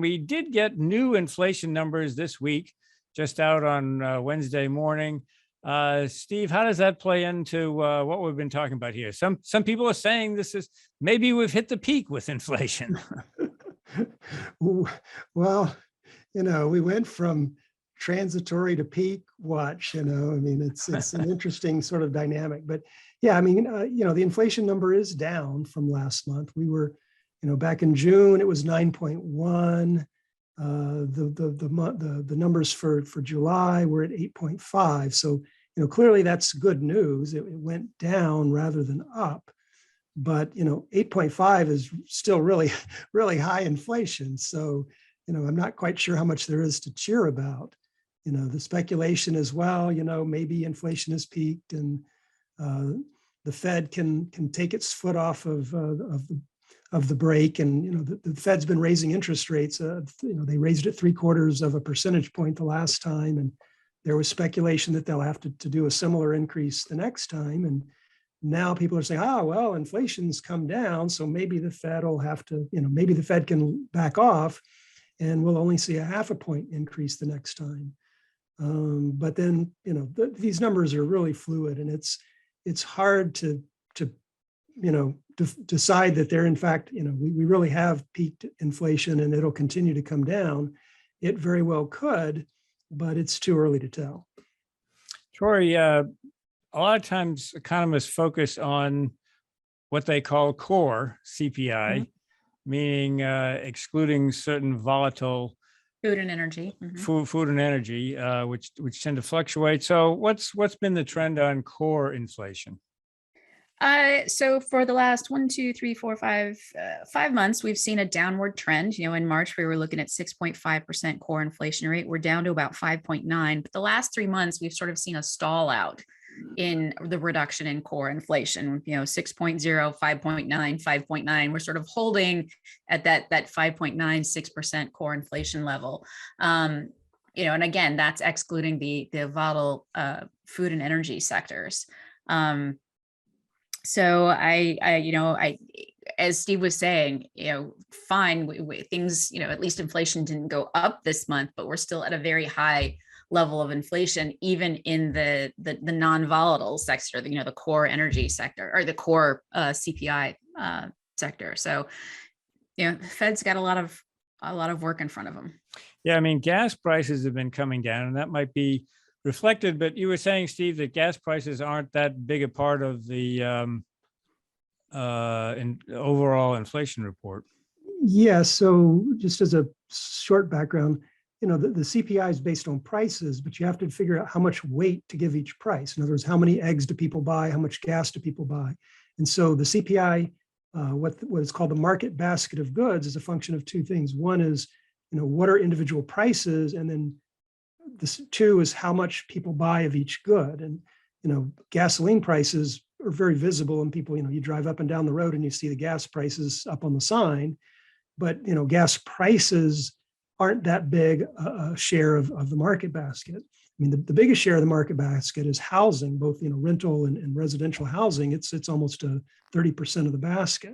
We did get new inflation numbers this week, just out on Wednesday morning. Steve, how does that play into what we've been talking about here? Some people are saying this is maybe we've hit the peak with inflation. Well, we went from transitory to peak watch, I mean, it's an interesting sort of dynamic, but yeah, I mean, the inflation number is down from last month. We were, back in June, it was 9.1. The numbers for July were at 8.5. So, clearly that's good news. It went down rather than up, but 8.5 is still really, really high inflation. So, I'm not quite sure how much there is to cheer about. The speculation as well, maybe inflation has peaked and the Fed can take its foot off of the brake. And the Fed's been raising interest rates. They raised it 0.75 of a percentage point the last time, and there was speculation that they'll have to do a similar increase the next time. And now people are saying, well, inflation's come down, so maybe the Fed will have to, maybe the Fed can back off, and we'll only see a 0.5 point increase the next time. But then, these numbers are really fluid, and it's hard to decide that they're in fact, we really have peaked inflation and it'll continue to come down. It very well could, but it's too early to tell. Tori, a lot of times economists focus on what they call core CPI, meaning excluding certain volatile food and energy, food and energy, which tend to fluctuate. So what's been the trend on core inflation? So for the last 5 months, we've seen a downward trend. In March, we were looking at 6.5% core inflation rate. We're down to about 5.9. But the last 3 months, we've sort of seen a stall out in the reduction in core inflation, 6.0, 5.9, 5.9. We're sort of holding at that 5.9, 6% core inflation level. And again, that's excluding the volatile food and energy sectors. So I, as Steve was saying, fine, things, at least inflation didn't go up this month, but we're still at a very high level of inflation, even in the non-volatile sector, the core energy sector or the core CPI sector. So, the Fed's got a lot of work in front of them. Yeah, I mean, gas prices have been coming down, and that might be reflected, but you were saying, Steve, that gas prices aren't that big a part of the overall inflation report. Yeah, so just as a short background, the CPI is based on prices, but you have to figure out how much weight to give each price. In other words, how many eggs do people buy? How much gas do people buy? And so the CPI, what is called the market basket of goods, is a function of two things. One is, what are individual prices? And then this two is how much people buy of each good. And, gasoline prices are very visible, and people, you drive up and down the road and you see the gas prices up on the sign, but, gas prices aren't that big a share of the market basket. I mean, the biggest share of the market basket is housing, both, rental and residential housing. It's almost 30% of the basket.